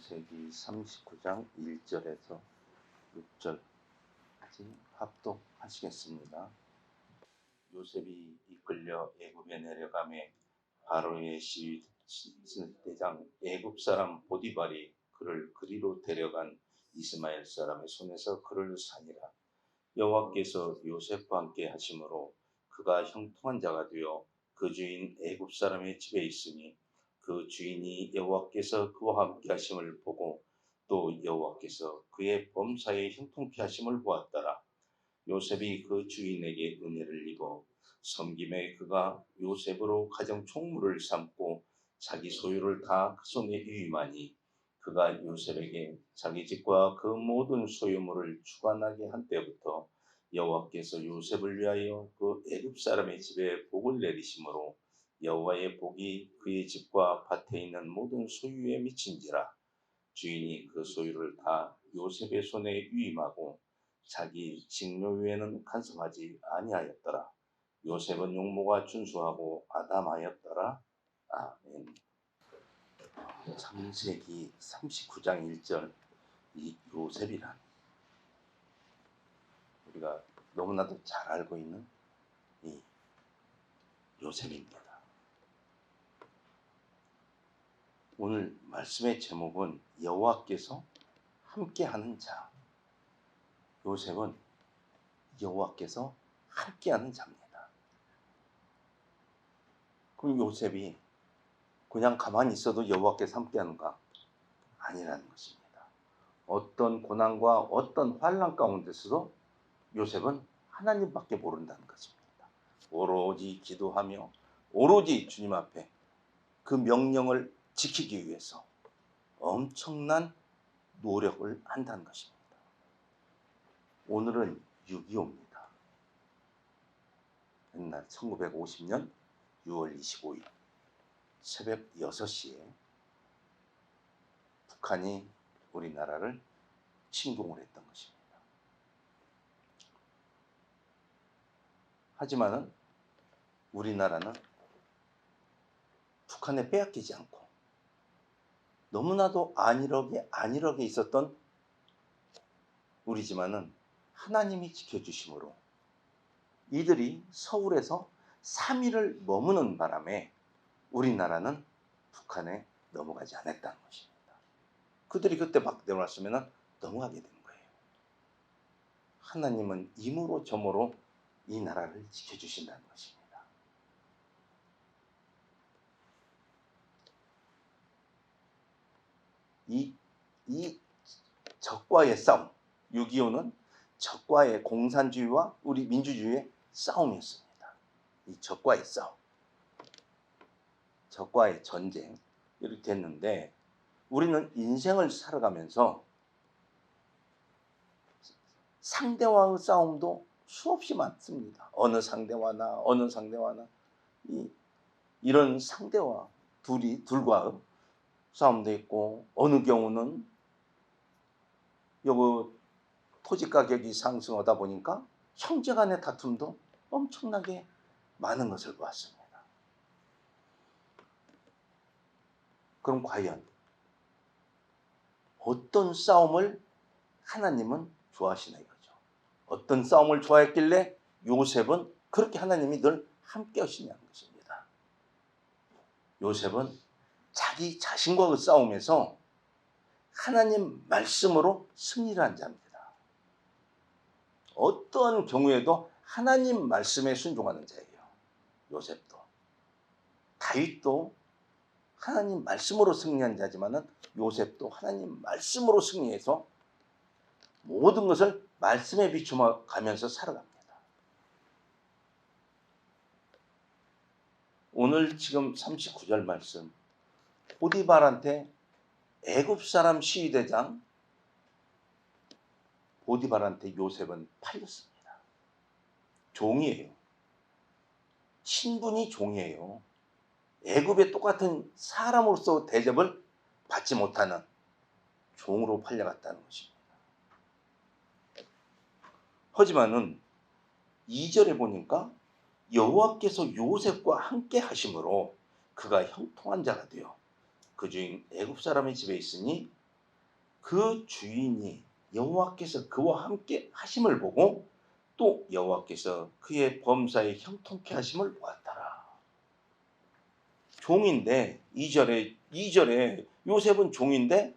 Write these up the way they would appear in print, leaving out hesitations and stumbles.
창세기 39장 1절에서 6절까지 합독하시겠습니다. 요셉이 이끌려 애굽에 내려가매 바로의 시위대장 애굽 사람 보디발이 그를 그리로 데려간 이스마엘 사람의 손에서 그를 산이라. 여호와께서 요셉과 함께 하심으로 그가 형통한 자가 되어 그 주인 애굽 사람의 집에 있으니 그 주인이 여호와께서 그와 함께 하심을 보고 또 여호와께서 그의 범사에 형통케 하심을 보았더라. 요셉이 그 주인에게 은혜를 입어 섬김에 그가 요셉으로 가정 총무를 삼고 자기 소유를 다 그 손에 위임하니 그가 요셉에게 자기 집과 그 모든 소유물을 주관하게 한 때부터 여호와께서 요셉을 위하여 그 애굽 사람의 집에 복을 내리심으로 여호와의 복이 그의 집과 밭에 있는 모든 소유에 미친지라. 주인이 그 소유를 다 요셉의 손에 위임하고 자기 직료 외에는 간섭하지 아니하였더라. 요셉은 용모가 준수하고 아담하였더라. 아멘. 창세기 39장 1절 이 요셉이란 우리가 너무나도 잘 알고 있는 이 요셉입니다. 오늘 말씀의 제목은 여호와께서 함께하는 자. 요셉은 여호와께서 함께하는 자입니다. 그럼 요셉이 그냥 가만히 있어도 여호와께서 함께하는가? 아니라는 것입니다. 어떤 고난과 어떤 환난 가운데서도 요셉은 하나님밖에 모른다는 것입니다. 오로지 기도하며 오로지 주님 앞에 그 명령을 지키기 위해서 엄청난 노력을 한다는 것입니다. 오늘은 6.25입니다. 옛날 1950년 6월 25일 새벽 6시에 북한이 우리나라를 침공을 했던 것입니다. 하지만은 우리나라는 북한에 빼앗기지 않고 너무나도 안일하게 있었던 우리지만은 하나님이 지켜주심으로 이들이 서울에서 3일을 머무는 바람에 우리나라는 북한에 넘어가지 않았다는 것입니다. 그들이 그때 막 내려왔으면 넘어가게 된 거예요. 하나님은 이무로 저무로 이 나라를 지켜주신다는 것입니다. 이 적과의 싸움, 6.25는 적과의 공산주의와 우리 민주주의의 싸움이었습니다. 이 적과의 싸움, 적과의 전쟁 이렇게 됐는데 우리는 인생을 살아가면서 상대와의 싸움도 수없이 많습니다. 어느 상대와나 이런 상대와 둘과의 싸움도 있고 어느 경우는 요거 토지 가격이 상승하다 보니까 형제 간의 다툼도 엄청나게 많은 것을 보았습니다. 그럼 과연 어떤 싸움을 하나님은 좋아하시나 이거죠. 어떤 싸움을 좋아했길래 요셉은 그렇게 하나님이 늘 함께 하시냐는 것입니다. 요셉은 자기 자신과의 싸움에서 하나님 말씀으로 승리를 한 자입니다. 어떤 경우에도 하나님 말씀에 순종하는 자예요. 요셉도. 다윗도 하나님 말씀으로 승리한 자지만은 요셉도 하나님 말씀으로 승리해서 모든 것을 말씀에 비추어 가면서 살아갑니다. 오늘 지금 39절 말씀 보디발한테 애굽 사람 시위대장 보디발한테 요셉은 팔렸습니다. 종이에요. 신분이 종이에요. 애굽의 똑같은 사람으로서 대접을 받지 못하는 종으로 팔려갔다는 것입니다. 하지만은 2절에 보니까 여호와께서 요셉과 함께 하심으로 그가 형통한 자가 되어 그 주인 애굽 사람의 집에 있으니 그 주인이 여호와께서 그와 함께 하심을 보고 또 여호와께서 그의 범사에 형통케 하심을 보았더라. 종인데 2절에 요셉은 종인데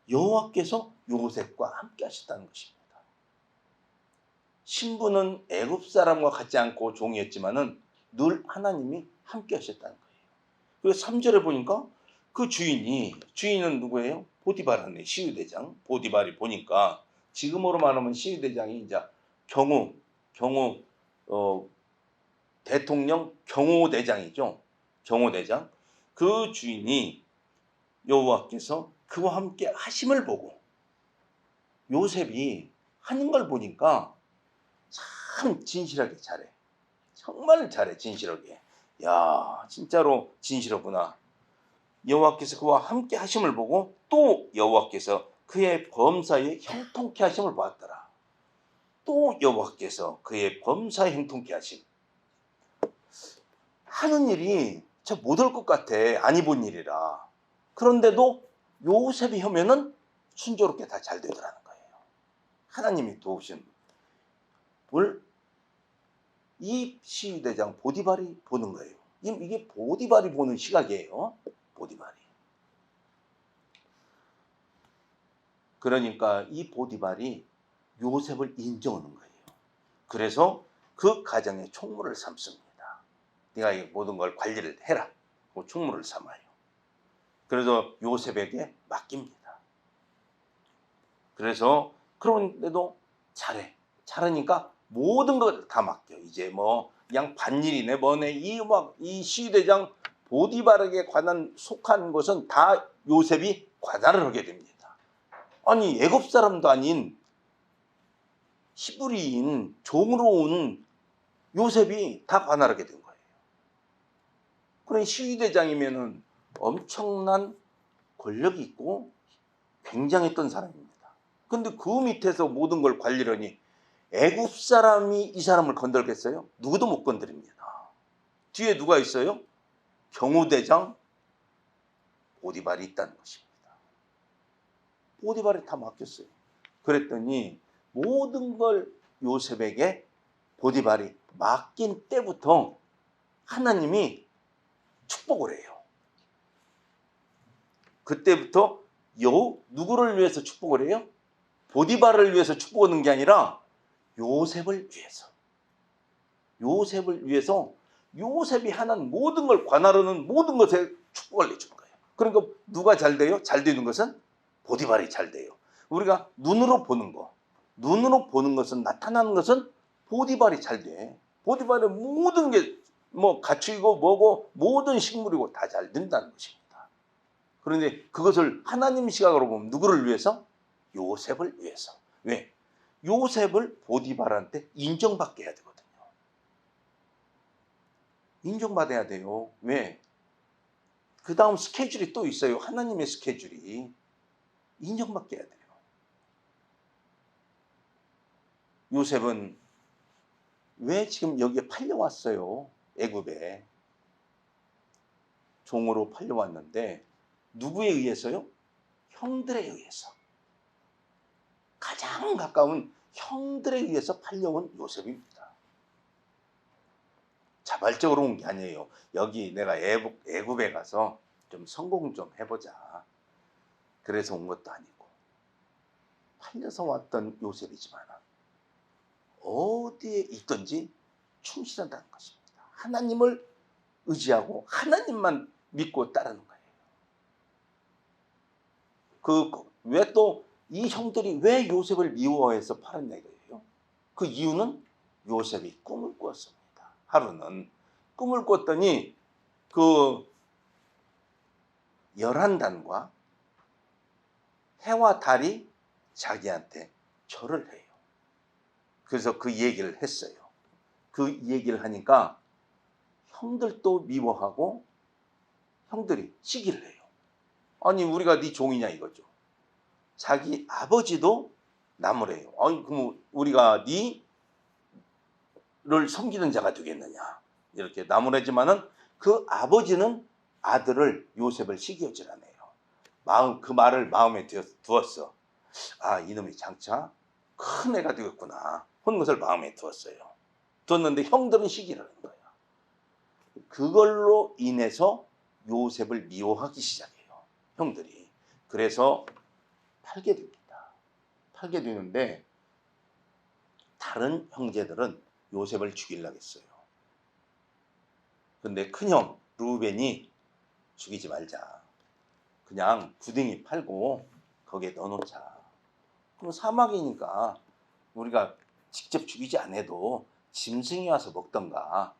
여호와께서 요셉과 함께 하셨다는 것입니다. 신분은 애굽 사람과 같지 않고 종이었지만은 늘 하나님이 함께 하셨다는 거예요. 그래서 3절에 보니까 그 주인은 누구예요? 보디발이네. 시위대장 보디발이 보니까 지금으로 말하면 시위대장이 이제 경호 대통령 경호대장이죠. 경호대장. 그 주인이 여호와께서 그와 함께 하심을 보고 요셉이 하는 걸 보니까 참 진실하게 잘해. 정말 잘해, 진실하게. 야, 진짜로 진실하구나. 여호와께서 그와 함께 하심을 보고 또 여호와께서 그의 범사에 형통케 하심을 보았더라. 또 여호와께서 그의 범사에 형통케 하심. 하는 일이 저 못할 것 같아. 아니 본 일이라. 그런데도 요셉이 하면은 순조롭게 다 잘 되더라는 거예요. 하나님이 도우신 뭘 이 시위대장 보디발이 보는 거예요. 이게 보디발이 보는 시각이에요. 보디발이. 그러니까 이 보디발이 요셉을 인정하는 거예요. 그래서 그 가정에 총무를 삼습니다. 네가 이 모든 걸 관리를 해라. 총무를 삼아요. 그래서 요셉에게 맡깁니다. 그래서 그런데도 잘해. 잘하니까 모든 걸 다 맡겨. 이제 뭐 그냥 반일이네 뭐네 이 시위대장 보디발에게 속한 것은 다 요셉이 관할을 하게 됩니다. 아니 애굽 사람도 아닌 히브리인 종으로 온 요셉이 다 관할하게 된 거예요. 그러니 시위대장이면은 엄청난 권력이 있고 굉장했던 사람입니다. 근데 그 밑에서 모든 걸 관리하니 애굽 사람이 이 사람을 건들겠어요? 누구도 못 건드립니다. 뒤에 누가 있어요? 경호대장 보디발이 있다는 것입니다. 보디발이 다 맡겼어요. 그랬더니 모든 걸 요셉에게 보디발이 맡긴 때부터 하나님이 축복을 해요. 그때부터 누구를 위해서 축복을 해요? 보디발을 위해서 축복하는 게 아니라 요셉을 위해서 요셉이 하는 모든 걸 관할하는 모든 것에 축복을 내주는 거예요. 그러니까 누가 잘 돼요? 잘 되는 것은 보디발이 잘 돼요. 우리가 눈으로 보는 것은 나타나는 것은 보디발이 잘 돼. 보디발의 모든 게 뭐 가축이고 뭐고 모든 식물이고 다 잘 된다는 것입니다. 그런데 그것을 하나님 시각으로 보면 누구를 위해서? 요셉을 위해서. 왜? 요셉을 보디발한테 인정받게 해야 되거든요. 인정받아야 돼요. 왜? 그 다음 스케줄이 또 있어요. 하나님의 스케줄이. 인정받게 해야 돼요. 요셉은 왜 지금 여기에 팔려왔어요? 애굽에. 종으로 팔려왔는데 누구에 의해서요? 형들에 의해서. 가장 가까운 형들에 의해서 팔려온 요셉입니다. 자발적으로 온 게 아니에요. 여기 내가 애굽에 가서 좀 성공 좀 해보자. 그래서 온 것도 아니고. 팔려서 왔던 요셉이지만 어디에 있든지 충실하다는 것입니다. 하나님을 의지하고 하나님만 믿고 따르는 거예요. 왜 또 이 형들이 왜 요셉을 미워해서 팔았냐 이거예요. 그 이유는 요셉이 꿈을 꿨습니다. 하루는 꿈을 꿨더니 그 11단과 해와 달이 자기한테 절을 해요. 그래서 그 얘기를 했어요. 그 얘기를 하니까 형들도 미워하고 형들이 시기를 해요. 아니 우리가 네 종이냐 이거죠. 자기 아버지도 나무래요. 아니 그럼 우리가 네를 섬기는 자가 되겠느냐. 이렇게 나무래지만은 그 아버지는 아들을 요셉을 시기하질 않아요. 그 말을 마음에 두었어. 아, 이놈이 장차 큰 애가 되겠구나 하는 것을 마음에 두었어요. 두었는데 형들은 시기를 하는 거예요. 그걸로 인해서 요셉을 미워하기 시작해요, 형들이. 그래서 팔게 됩니다. 팔게 되는데 다른 형제들은 요셉을 죽이려고 했어요. 근데 큰형 르우벤이 죽이지 말자. 그냥 구덩이 팔고 거기에 넣어놓자. 그럼 사막이니까 우리가 직접 죽이지 않아도 짐승이 와서 먹던가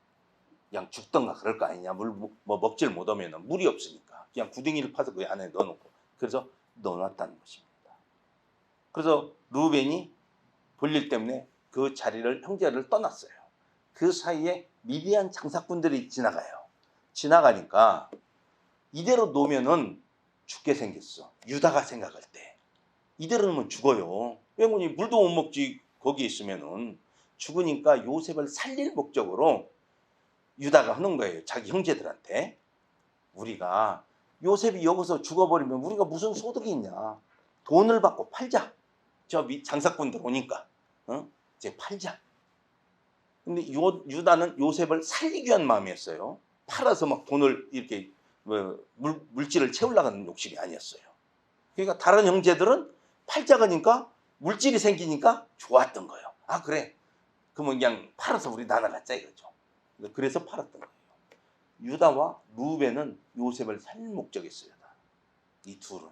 그냥 죽던가 그럴 거 아니냐. 뭐 먹질 못하면 물이 없으니까 그냥 구덩이를 파서 그 안에 넣어놓고, 그래서 넣어놨다는 것입니다. 그래서 르우벤이 볼일 때문에 그 자리를, 형제를 떠났어요. 그 사이에 미디안 장사꾼들이 지나가요. 지나가니까 이대로 놓으면은 죽게 생겼어. 유다가 생각할 때 이대로 놓으면 죽어요. 왜냐면 물도 못 먹지. 거기 있으면은 죽으니까 요셉을 살릴 목적으로 유다가 하는 거예요, 자기 형제들한테. 우리가 요셉이 여기서 죽어버리면 우리가 무슨 소득이 있냐. 돈을 받고 팔자. 저 장사꾼들 오니까 이제 팔자. 근데 유다는 요셉을 살리기 위한 마음이었어요. 팔아서 막 돈을 이렇게 물질을 채우려고 하는 욕심이 아니었어요. 그러니까 다른 형제들은 팔자가니까 물질이 생기니까 좋았던 거예요. 아, 그래, 그러면 그냥 팔아서 우리 나눠 갖자 이거죠. 그래서 팔았던 거예요. 유다와 루벤은 요셉을 살릴 목적이었어요, 이 둘은.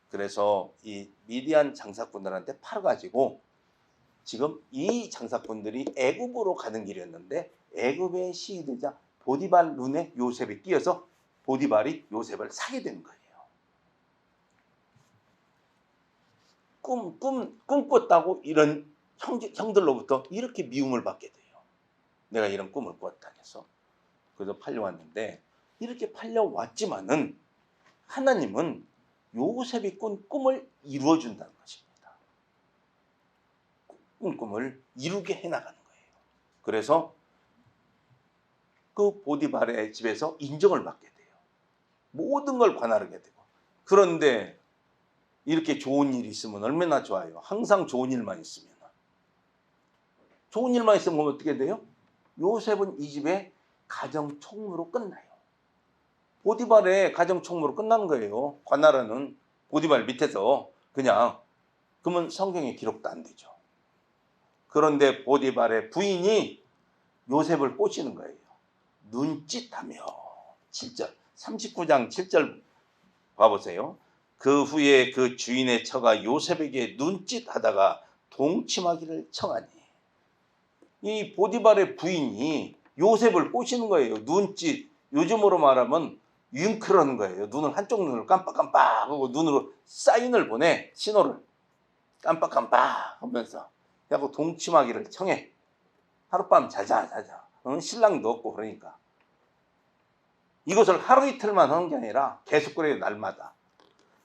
그래서 이 미디안 장사꾼들한테 팔아가지고 지금 이 장사꾼들이 애굽으로 가는 길이었는데 애굽의 시위되자 보디발 눈에 요셉이 띄어서 보디발이 요셉을 사게 된 거예요. 꿈 꿨다고 이런 형들로부터 이렇게 미움을 받게 돼요. 내가 이런 꿈을 꿨다 해서. 그래서 팔려왔는데, 이렇게 팔려왔지만은 하나님은 요셉이 꾼 꿈을 이루어준다는 것입니다. 꾼 꿈을 이루게 해나가는 거예요. 그래서 그 보디발의 집에서 인정을 받게 돼요. 모든 걸 관할하게 되고. 그런데 이렇게 좋은 일이 있으면 얼마나 좋아요. 항상 좋은 일만 있으면. 좋은 일만 있으면 어떻게 돼요? 요셉은 이 집에 가정 총무로 끝나요. 보디발의 가정 총무로 끝나는 거예요. 관할하는 보디발 밑에서. 그냥. 그러면 성경에 기록도 안 되죠. 그런데 보디발의 부인이 요셉을 꼬시는 거예요. 눈짓하며. 7절 39장 7절 봐보세요. 그 후에 그 주인의 처가 요셉에게 눈짓하다가 동침하기를 청하니. 이 보디발의 부인이 요셉을 꼬시는 거예요. 눈짓. 요즘으로 말하면 윙크라는 거예요. 눈을, 한쪽 눈을 깜빡깜빡하고 눈으로 사인을 보내. 신호를 깜빡깜빡 하면서 하고 동침하기를 청해. 하룻밤 자자. 신랑도 없고 그러니까. 이것을 하루 이틀만 하는 게 아니라 계속 그래요.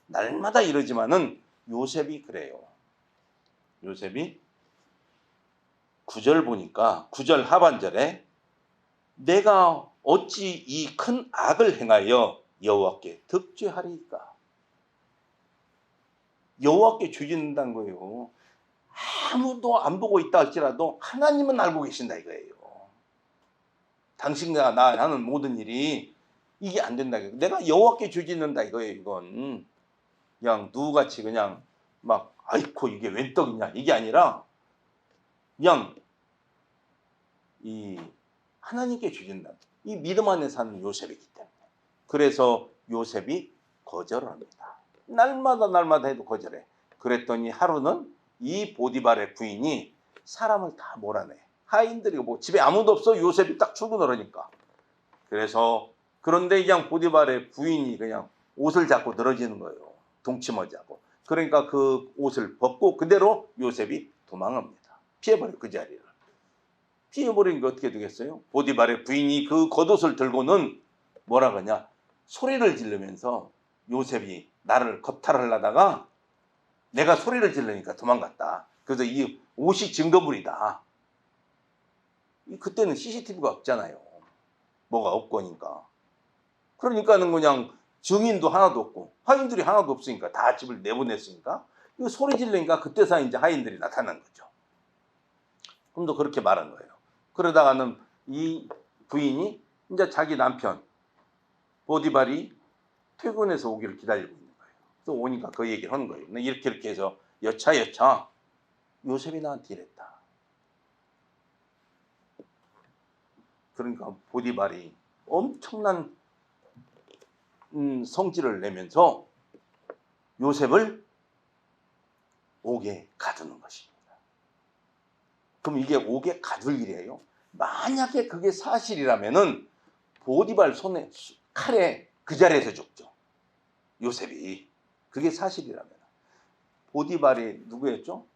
날마다 이러지만은 요셉이 그래요. 요셉이 9절 보니까 9절 하반절에 내가 어찌 이 큰 악을 행하여 여호와께 득죄하리이까. 여호와께 죄짓는다는 거예요. 아무도 안 보고 있다 할지라도 하나님은 알고 계신다 이거예요. 당신과 나 하는 모든 일이 이게 안 된다. 내가 여호와께 죄짓는다 이거예요. 이건 그냥 누구같이 그냥 막 아이고 이게 웬 떡이냐 이게 아니라 그냥 이 하나님께 죄짓는다. 이 믿음 안에 사는 요셉이기 때문에. 그래서 요셉이 거절을 합니다. 날마다 해도 거절해. 그랬더니 하루는 이 보디발의 부인이 사람을 다 몰아내. 하인들이 뭐 집에 아무도 없어. 요셉이 딱 출근을 하니까. 그래서 그런데 그냥 보디발의 부인이 그냥 옷을 잡고 늘어지는 거예요. 동침하자고. 그러니까 그 옷을 벗고 그대로 요셉이 도망합니다. 피해버려 그 자리를. 피해버리는 게 어떻게 되겠어요? 보디발의 부인이 그 겉옷을 들고는 뭐라 그러냐, 소리를 지르면서 요셉이 나를 겁탈을 하다가 내가 소리를 지르니까 도망갔다. 그래서 이 옷이 증거물이다. 그때는 CCTV가 없잖아요. 뭐가 없거니까. 그러니까는 그냥 증인도 하나도 없고 하인들이 하나도 없으니까 다 집을 내보냈으니까 그 소리 지르니까 그때서 이제 하인들이 나타난 거죠. 그럼 또 그렇게 말한 거예요. 그러다가는 이 부인이 이제 자기 남편 보디발이 퇴근해서 오기를 기다리고 있는 거예요. 그래서 오니까 그 얘기를 하는 거예요. 이렇게 해서 여차 요셉이 나한테 이랬다. 그러니까 보디발이 엄청난 성질을 내면서 요셉을 옥에 가두는 것입니다. 그럼 이게 옥에 가둘 일이에요. 만약에 그게 사실이라면은 보디발 손에 칼에 그 자리에서 죽죠. 요셉이. 그게 사실이라면. 보디발이 누구였죠?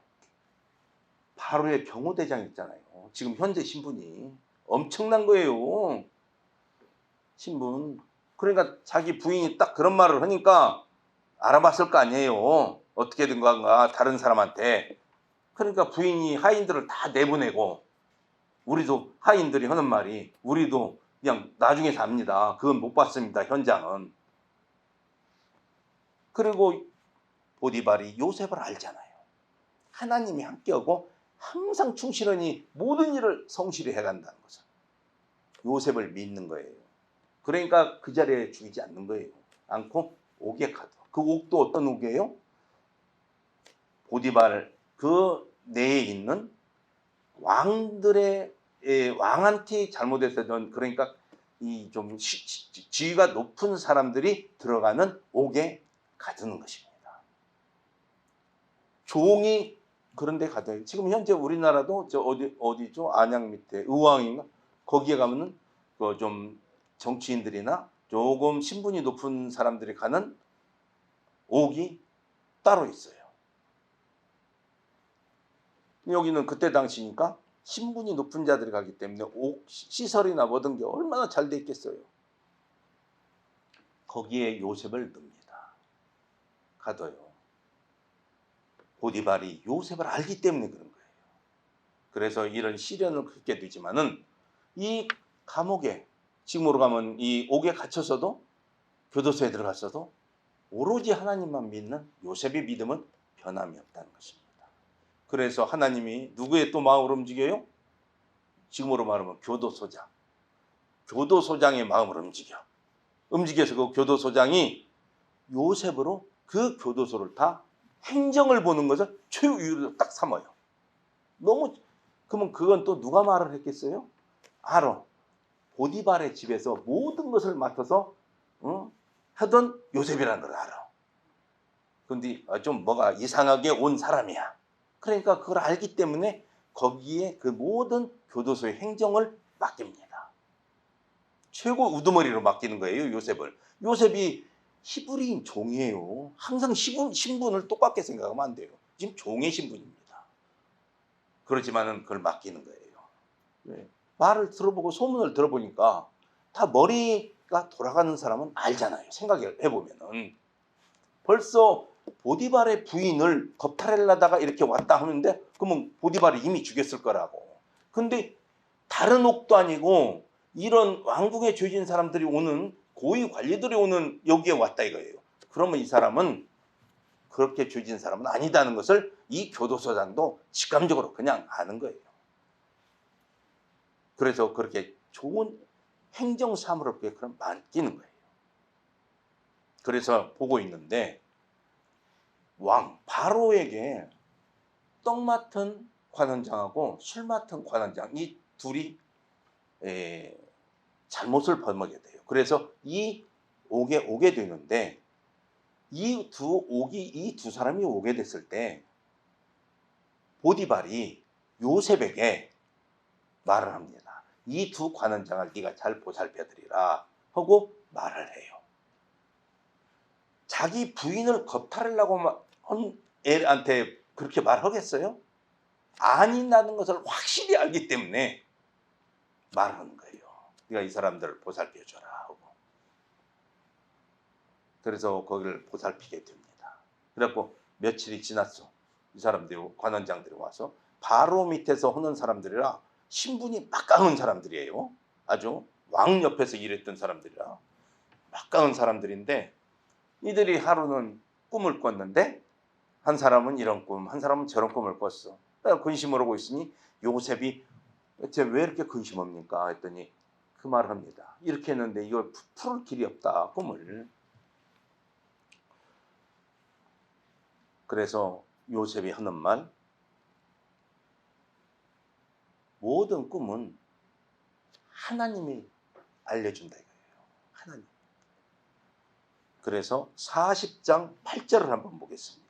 바로의 경호대장 있잖아요. 지금 현재 신분이 엄청난 거예요. 신분. 그러니까 자기 부인이 딱 그런 말을 하니까 알아봤을 거 아니에요. 어떻게 된 건가 다른 사람한테. 그러니까 부인이 하인들을 다 내보내고, 우리도 하인들이 하는 말이 우리도 그냥 나중에 삽니다. 그건 못 봤습니다. 현장은. 그리고 보디발이 요셉을 알잖아요. 하나님이 함께하고 항상 충실하니 모든 일을 성실히 해간다는 것을. 요셉을 믿는 거예요. 그러니까 그 자리에 죽이지 않는 거예요. 않고 옥에 가둬. 그 옥도 어떤 옥이에요? 보디발 그 내에 있는 왕들의 왕한테 잘못했던, 그러니까 이 좀 지위가 높은 사람들이 들어가는 옥에 가두는 것입니다. 종이 그런 데 가둬요. 지금 현재 우리나라도 저 어디죠? 안양 밑에 의왕인가? 거기에 가면은 그 좀 정치인들이나 조금 신분이 높은 사람들이 가는 옥이 따로 있어요. 여기는 그때 당시니까 신분이 높은 자들이 가기 때문에 옥 시설이나 뭐든 게 얼마나 잘 돼 있겠어요. 거기에 요셉을 넣습니다. 가둬요. 보디발이 요셉을 알기 때문에 그런 거예요. 그래서 이런 시련을 겪게 되지만은 이 감옥에, 지금으로 가면 이 옥에 갇혀서도, 교도소에 들어갔어도 오로지 하나님만 믿는 요셉의 믿음은 변함이 없다는 것입니다. 그래서 하나님이 누구의 또 마음을 움직여요? 지금으로 말하면 교도소장의 마음을 움직여서 그 교도소장이 요셉으로 그 교도소를 다 행정을 보는 것을 최우위로 딱 삼아요. 그러면 그건 또 누가 말을 했겠어요? 알아. 보디발의 집에서 모든 것을 맡아서 하던 요셉이라는 걸 알아. 그런데 좀 뭐가 이상하게 온 사람이야. 그러니까 그걸 알기 때문에 거기에 그 모든 교도소의 행정을 맡깁니다. 최고 우두머리로 맡기는 거예요, 요셉을. 요셉이 히브리인 종이에요. 항상 신분을 똑같게 생각하면 안 돼요. 지금 종의 신분입니다. 그렇지만은 그걸 맡기는 거예요. 네. 말을 들어보고 소문을 들어보니까 다 머리가 돌아가는 사람은 알잖아요. 생각해 보면은. 벌써 보디발의 부인을 겁탈하려다가 이렇게 왔다 하는데, 그러면 보디발이 이미 죽였을 거라고. 근데 다른 옥도 아니고 이런 왕궁에 죄진 사람들이 오는, 고위 관리들이 오는 여기에 왔다 이거예요. 그러면 이 사람은 그렇게 죄진 사람은 아니다는 것을 이 교도소장도 직감적으로 그냥 아는 거예요. 그래서 그렇게 좋은 행정사무를 그럼 맡기는 거예요. 그래서 보고 있는데 왕 바로에게 떡 맡은 관원장하고 술 맡은 관원장, 이 둘이 잘못을 범하게 돼요. 그래서 이 옥에 오게 되는데, 이 두 사람이 오게 됐을 때 보디발이 요셉에게 말을 합니다. 이 두 관원장을 네가 잘 보살펴드리라 하고 말을 해요. 자기 부인을 겁탈하려고 한 애한테 그렇게 말하겠어요? 아니라는 것을 확실히 알기 때문에 말하는 거예요. 네가 이 사람들을 보살펴줘라 하고. 그래서 거기를 보살피게 됩니다. 그래갖고 며칠이 지났어. 이 사람들이, 관원장들이 와서, 바로 밑에서 하는 사람들이라 신분이 막강한 사람들이에요. 아주 왕 옆에서 일했던 사람들이라 막강한 사람들인데, 이들이 하루는 꿈을 꿨는데 한 사람은 이런 꿈, 한 사람은 저런 꿈을 꿨어. 근심을 하고 있으니 요셉이 왜 이렇게 근심합니까? 했더니 그 말을 합니다. 이렇게 했는데 이걸 풀을 길이 없다, 꿈을. 그래서 요셉이 하는 말, 모든 꿈은 하나님이 알려준다 이거예요. 하나님. 그래서 40장 8절을 한번 보겠습니다.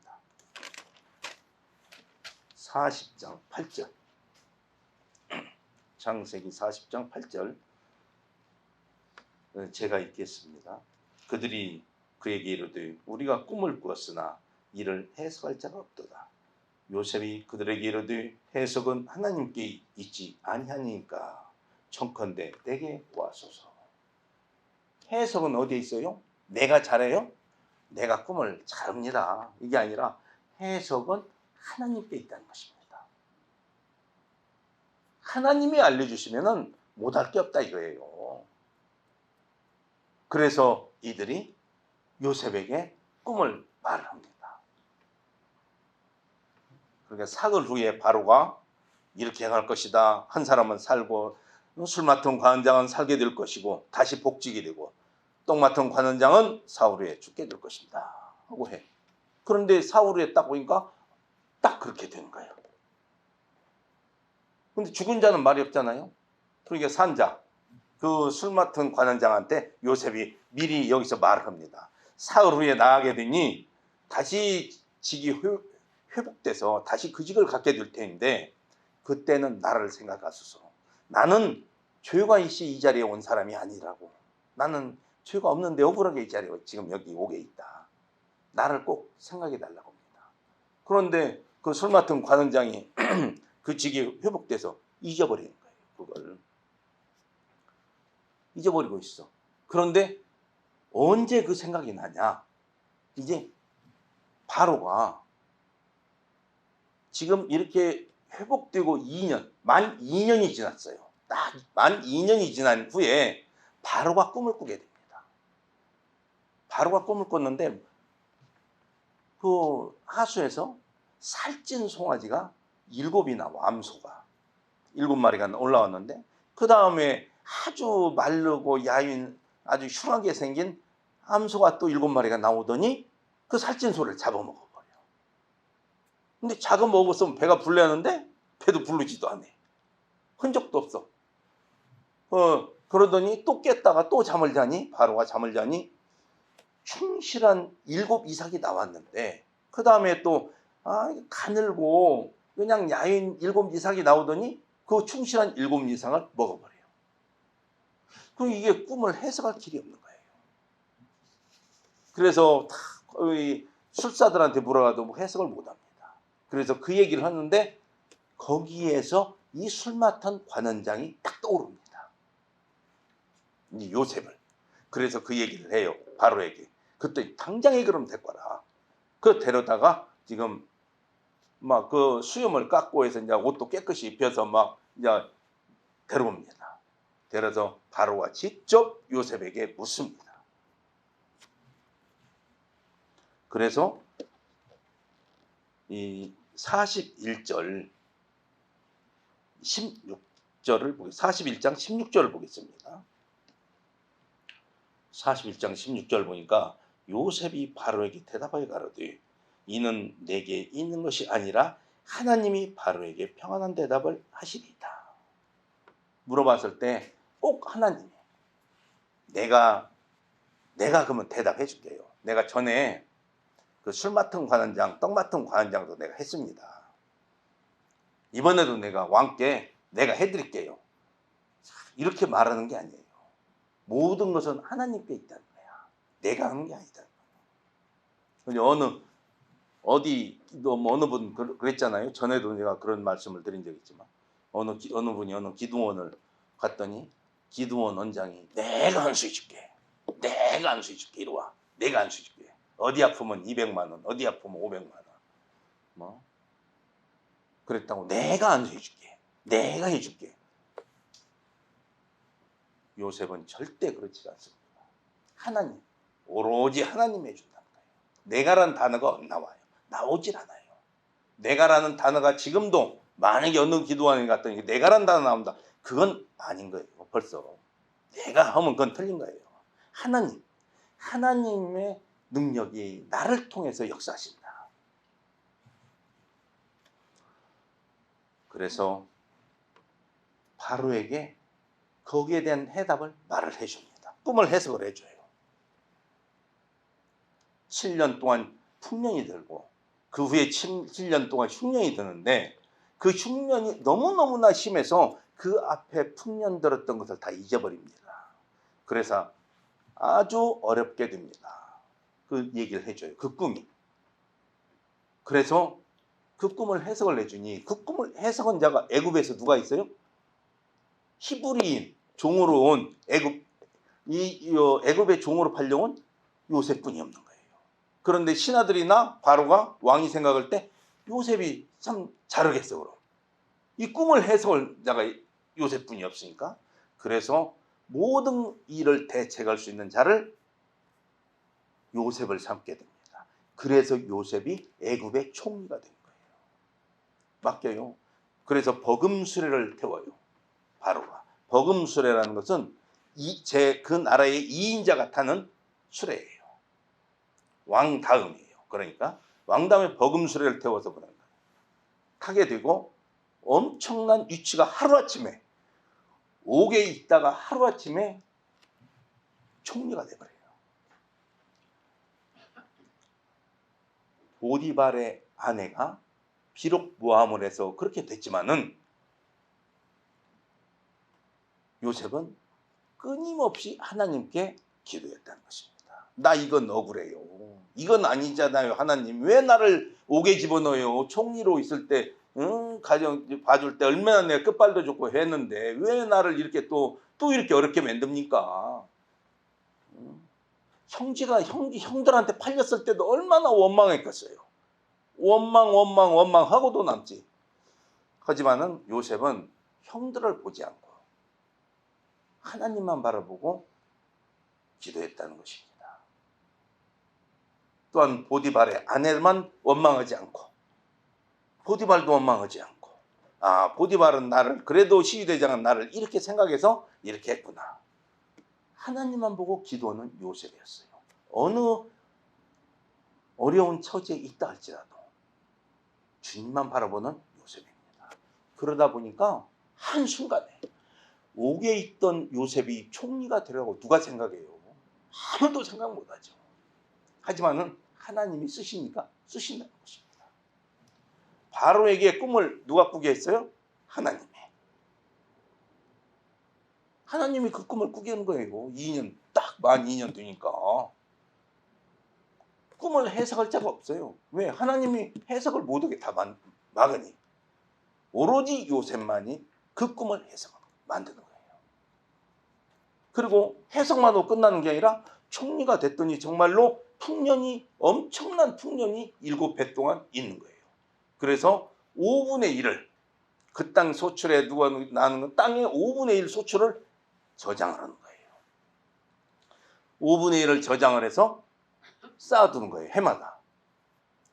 40장 8절. 창세기 40장 8절. 제가 읽겠습니다. 그들이 그에게 이르되 우리가 꿈을 꾸었으나 이를 해석할 자가 없도다. 요셉이 그들에게 이르되 해석은 하나님께 있지 아니하니까 청컨대 내게 구하소서. 해석은 어디에 있어요? 내가 잘해요? 내가 꿈을 잘합니다. 이게 아니라 해석은 하나님께 있다는 것입니다. 하나님이 알려주시면 못할 게 없다 이거예요. 그래서 이들이 요셉에게 꿈을 말을 합니다. 그러니까 사흘 후에 바로가 이렇게 행할 것이다. 한 사람은 살고 술 맡은 관원장은 살게 될 것이고 다시 복직이 되고 떡 맡은 관원장은 사흘 후에 죽게 될 것입니다. 하고 해. 그런데 사흘 후에 딱 보니까 딱 그렇게 되는 거예요. 근데 죽은 자는 말이 없잖아요. 그러니까 산자, 그 술 맡은 관원장한테 요셉이 미리 여기서 말을 합니다. 사흘 후에 나가게 되니 다시 직이 회복돼서 다시 그 직을 갖게 될 텐데 그때는 나를 생각하소서. 나는 죄가 있이 이 자리에 온 사람이 아니라고. 나는 죄가 없는데 억울하게 이 자리에 지금 여기 오게 있다. 나를 꼭 생각해 달라고 합니다. 그런데 그 술 맡은 관원장이 그 직이 회복돼서 잊어버리는 거예요. 그걸 잊어버리고 있어. 그런데 언제 그 생각이 나냐? 이제 바로가 지금 이렇게 회복되고 2년, 만 2년이 지났어요. 딱 만 2년이 지난 후에 바로가 꿈을 꾸게 됩니다. 바로가 꿈을 꿨는데 그 하수에서 살찐 송아지가 7이 나와, 암소가 7마리가 올라왔는데 그 다음에 아주 마르고 야윈 아주 흉하게 생긴 암소가 또 7마리가 나오더니 그 살찐 소를 잡아먹어버려. 근데 잡아먹었으면 배가 불려는데 배도 부르지도 않아. 흔적도 없어. 그러더니 또 깼다가 또 잠을 자니 바로가 잠을 자니 충실한 7 이삭이 나왔는데 그 다음에 또 가늘고 그냥 야윈 7 이삭이 나오더니 그 충실한 7 이상을 먹어버려요. 그럼 이게 꿈을 해석할 길이 없는 거예요. 그래서 다 거의 술사들한테 물어봐도 뭐 해석을 못합니다. 그래서 그 얘기를 하는데 거기에서 이 술 맡은 관원장이 딱 떠오릅니다. 이 요셉을. 그래서 그 얘기를 해요. 바로에게. 그때 당장에 그럼 데려와라. 그 데려다가 지금 막 그 수염을 깎고 해서 이제 옷도 깨끗이 입혀서 막 이제 데려옵니다. 데려서 바로가 직접 요셉에게 묻습니다. 그래서 이 41절 16절을 41장 16절을 보겠습니다. 41장 16절 보니까 요셉이 바로에게 대답하여 가로되 이는 내게 있는 것이 아니라 하나님이 바로에게 평안한 대답을 하시리이다. 물어봤을 때 꼭 하나님이 내가 그러면 대답해 줄게요. 내가 전에 그 술 맡은 관원장, 떡 맡은 관원장도 내가 했습니다. 이번에도 내가 왕께 내가 해드릴게요. 이렇게 말하는 게 아니에요. 모든 것은 하나님께 있다는 거야. 내가 하는 게 아니다. 어느 분 그랬잖아요. 전에도 내가 그런 말씀을 드린 적 있지만 어느 분이 어느 기둥원을 갔더니 기둥원 원장이 내가 안수해 줄게. 내가 안수해 줄게. 이리 와. 내가 안수해 줄게. 어디 아프면 200만 원, 어디 아프면 500만 원. 뭐 그랬다고 내가 안수해 줄게. 내가 해 줄게. 요셉은 절대 그렇지 않습니다. 하나님, 오로지 하나님이 해준다는 거예요. 내가란 단어가 나와요. 나오질 않아요. 내가라는 단어가 지금도 만약에 어느 기도원에 갔더니 내가라는 단어 나온다. 그건 아닌 거예요. 벌써 내가 하면 그건 틀린 거예요. 하나님의 능력이 나를 통해서 역사하신다. 그래서 바로에게 거기에 대한 해답을 말을 해줍니다. 꿈을 해석을 해줘요. 7년 동안 풍년이 들고 그 후에 7년 동안 흉년이 드는데 그 흉년이 너무너무나 심해서 그 앞에 풍년 들었던 것을 다 잊어버립니다. 그래서 아주 어렵게 됩니다. 그 얘기를 해줘요. 그 꿈이. 그래서 그 꿈을 해석을 해주니 그 꿈을 해석한 자가 애굽에서 누가 있어요? 히브리인 종으로 온 애굽의 종으로 팔려온 요셉뿐이 없는 거예요. 그런데 신하들이나 바로가 왕이 생각할 때 요셉이 참 잘하겠어. 그럼 이 꿈을 해석할 자가 요셉뿐이 없으니까 그래서 모든 일을 대책할 수 있는 자를 요셉을 삼게 됩니다. 그래서 요셉이 애굽의 총리가 된 거예요. 맡겨요. 그래서 버금수레를 태워요. 바로가. 버금수레라는 것은 그 나라의 2인자가 타는 수레예요. 왕 다음이에요. 그러니까 왕 다음에 버금수레를 태워서 그런 거예요. 타게 되고 엄청난 위치가 하루아침에 옥에 있다가 하루아침에 총리가 돼버려요. 보디발의 아내가 비록 모함을 해서 그렇게 됐지만은 요셉은 끊임없이 하나님께 기도했다는 것입니다. 나 이건 억울해요. 이건 아니잖아요. 하나님 왜 나를 옥에 집어넣어요. 총리로 있을 때 가정 봐줄 때 얼마나 내가 끝발도 좋고 했는데 왜 나를 이렇게 또 이렇게 어렵게 만듭니까? 형들한테 팔렸을 때도 얼마나 원망했겠어요. 원망하고도 남지. 하지만은 요셉은 형들을 보지 않고 하나님만 바라보고 기도했다는 것입니다. 또한 보디발의 아내만 원망하지 않고 보디발도 원망하지 않고 보디발은 나를 그래도 시위대장은 나를 이렇게 생각해서 이렇게 했구나. 하나님만 보고 기도하는 요셉이었어요. 어느 어려운 처지에 있다 할지라도 주님만 바라보는 요셉입니다. 그러다 보니까 한순간에 옥에 있던 요셉이 총리가 되라고 누가 생각해요? 아무도 생각 못하죠. 하지만은 하나님이 쓰시니까 쓰신다는 것입니다. 바로에게 꿈을 누가 꾸게 했어요? 하나님이 그 꿈을 꾸게 한 거예요. 2년 딱 만 2년 되니까 꿈을 해석할 자가 없어요. 왜? 하나님이 해석을 못하게 다 막으니 오로지 요셉만이 그 꿈을 만드는 거예요. 그리고 해석만 하고 끝나는 게 아니라 총리가 됐더니 정말로 엄청난 풍년이 7해 동안 있는 거예요. 그래서 5분의 1을 그 땅 소출에 누가 나는 건 땅의 5분의 1 소출을 저장을 하는 거예요. 5분의 1을 저장을 해서 쌓아두는 거예요. 해마다.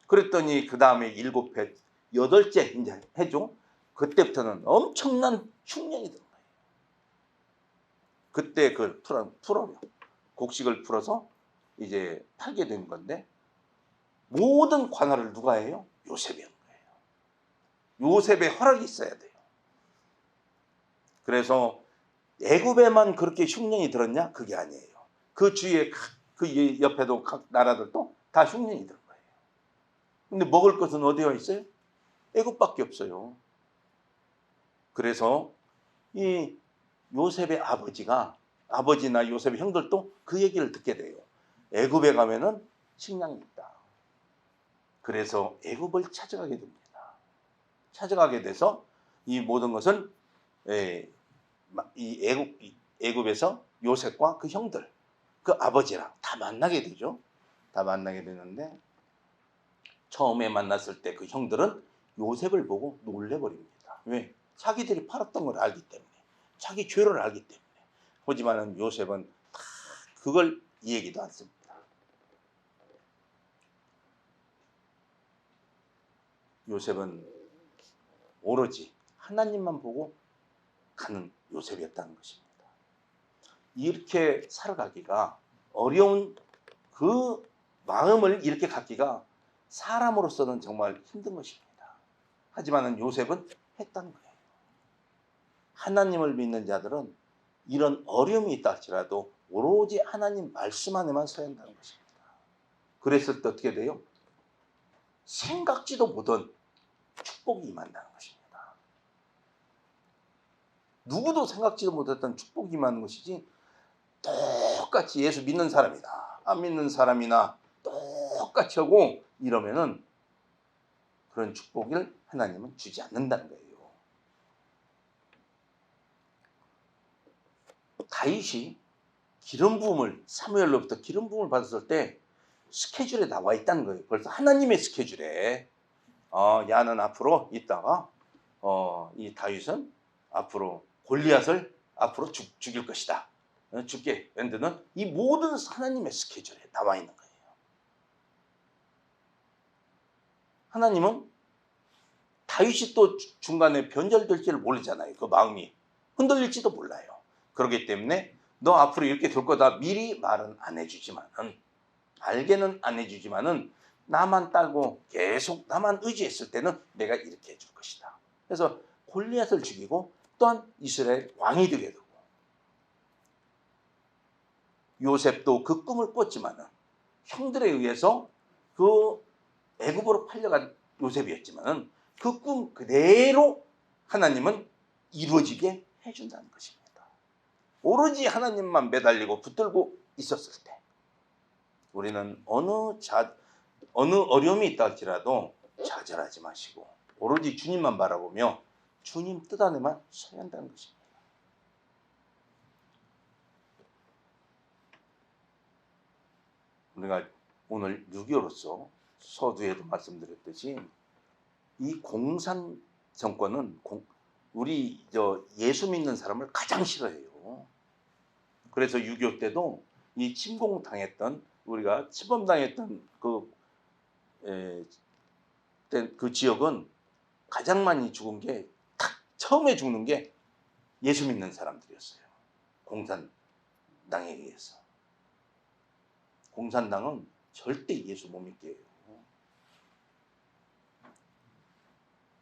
그랬더니 그 다음에 7해, 8째 이제 해죠. 그때부터는 엄청난 흉년이 드는 거예요. 그때 그걸 풀어요. 곡식을 풀어서 이제 팔게 된 건데 모든 관할을 누가 해요? 요셉이 하는 거예요. 요셉의 허락이 있어야 돼요. 그래서 애굽에만 그렇게 흉년이 들었냐? 그게 아니에요. 그 주위에 그 옆에도 각 나라들도 다 흉년이 들은 거예요. 근데 먹을 것은 어디에 있어요? 애굽밖에 없어요. 그래서 이 요셉의 아버지나 요셉의 형들도 그 얘기를 듣게 돼요. 애굽에 가면은 식량이 있다. 그래서 애굽을 찾아가게 됩니다. 찾아가게 돼서 이 모든 것은 이 애굽에서 요셉과 그 형들, 그 아버지랑 다 만나게 되죠. 다 만나게 되는데 처음에 만났을 때 그 형들은 요셉을 보고 놀래버립니다. 왜? 자기들이 팔았던 걸 알기 때문에, 자기 죄를 알기 때문에. 하지만은 요셉은 다 그걸 얘기도 않습니다. 요셉은 오로지 하나님만 보고 가는 요셉이었다는 것입니다. 이렇게 살아가기가 어려운 그 마음을 이렇게 갖기가 사람으로서는 정말 힘든 것입니다. 하지만 요셉은 했던 거예요. 하나님을 믿는 자들은 이런 어려움이 있다 할지라도 오로지 하나님 말씀 안에만 서야 한다는 것입니다. 그랬을 때 어떻게 돼요? 생각지도 못한 축복이 임한다는 것입니다. 누구도 생각지도 못했던 축복이 임하는 것이지, 똑같이 예수 믿는 사람이나 안 믿는 사람이나 똑같이 하고 이러면은 그런 축복을 하나님은 주지 않는다는 거예요. 다윗이 기름 부음을, 사무엘로부터 기름 부음을 받았을 때 스케줄에 나와 있다는 거예요. 벌써 하나님의 스케줄에 야는 앞으로 있다가 이 다윗은 앞으로 골리앗을 앞으로 죽일 것이다. 죽게 만드는 이 모든 하나님의 스케줄에 나와 있는 거예요. 하나님은 다윗이 또 중간에 변절될지를 모르잖아요. 그 마음이 흔들릴지도 몰라요. 그렇기 때문에 너 앞으로 이렇게 될 거다 미리 말은 안 해주지만은, 알게는 안 해주지만은 나만 따고 계속 나만 의지했을 때는 내가 이렇게 해줄 것이다. 그래서 골리앗을 죽이고 또한 이스라엘 왕이 되게 되고, 요셉도 그 꿈을 꿨지만은 형들에 의해서 그 애굽으로 팔려간 요셉이었지만은 그 꿈 그대로 하나님은 이루어지게 해준다는 것입니다. 오로지 하나님만 매달리고 붙들고 있었을 때 우리는 어느 어려움이 있다 할지라도 좌절하지 마시고 오로지 주님만 바라보며 주님 뜻 안에만 서야 한다는 것입니다. 우리가 오늘 6.25로서 서두에도 말씀드렸듯이 이 공산 정권은 우리 예수 믿는 사람을 가장 싫어해요. 그래서 6.25 때도 이 침공당했던, 우리가 침범당했던 그 지역은 가장 많이 죽은 게, 처음에 죽는 게 예수 믿는 사람들이었어요. 공산당에 의해서. 공산당은 절대 예수 못 믿게 해요.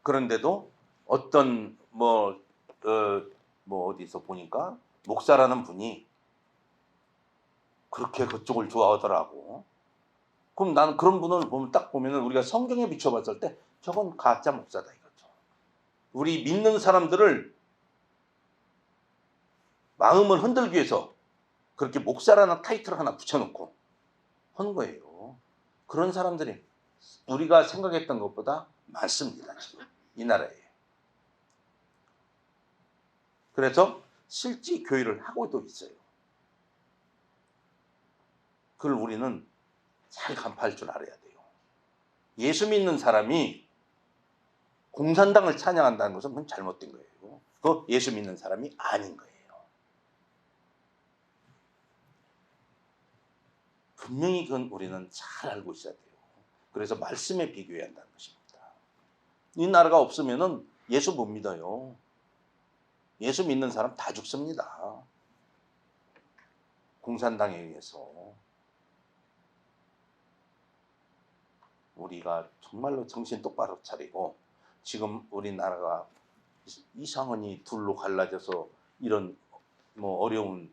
그런데도 어떤 어디서 보니까 목사라는 분이 그렇게 그쪽을 좋아하더라고. 그럼 나는 그런 분을 딱 보면은 우리가 성경에 비춰봤을 때 저건 가짜 목사다 이거죠. 우리 믿는 사람들을 마음을 흔들기 위해서 그렇게 목사라는 타이틀을 하나 붙여놓고 한 거예요. 그런 사람들이 우리가 생각했던 것보다 많습니다, 지금 이 나라에. 그래서 실제 교회를 하고도 있어요. 그걸 우리는 잘 간파할 줄 알아야 돼요. 예수 믿는 사람이 공산당을 찬양한다는 것은 그건 잘못된 거예요. 그 예수 믿는 사람이 아닌 거예요. 분명히 그건 우리는 잘 알고 있어야 돼요. 그래서 말씀에 비교해야 한다는 것입니다. 이 나라가 없으면은 예수 못 믿어요. 예수 믿는 사람 다 죽습니다. 공산당에 의해서. 우리가 정말로 정신 똑바로 차리고, 지금 우리나라가 이상하니 둘로 갈라져서 이런 어려운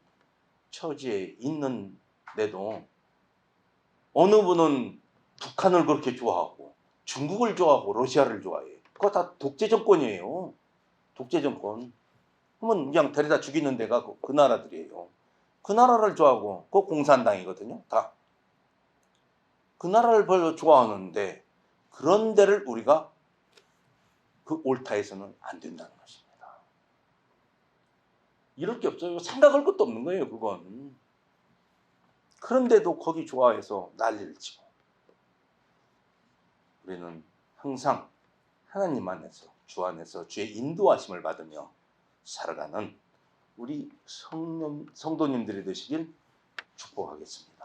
처지에 있는데도 어느 분은 북한을 그렇게 좋아하고 중국을 좋아하고 러시아를 좋아해요. 그거 다 독재 정권이에요. 독재 정권. 그러면 그냥 데려다 죽이는 데가 그 나라들이에요. 그 나라를 좋아하고 그거 공산당이거든요. 다. 그 나라를 별로 좋아하는데 그런 데를 우리가 그 옳다해서는 안 된다는 것입니다. 이럴 게 없어요. 생각할 것도 없는 거예요, 그건. 그런데도 거기 좋아해서 난리를 치고. 우리는 항상 하나님 안에서, 주 안에서 주의 인도하심을 받으며 살아가는 우리 성도님들이 되시길 축복하겠습니다.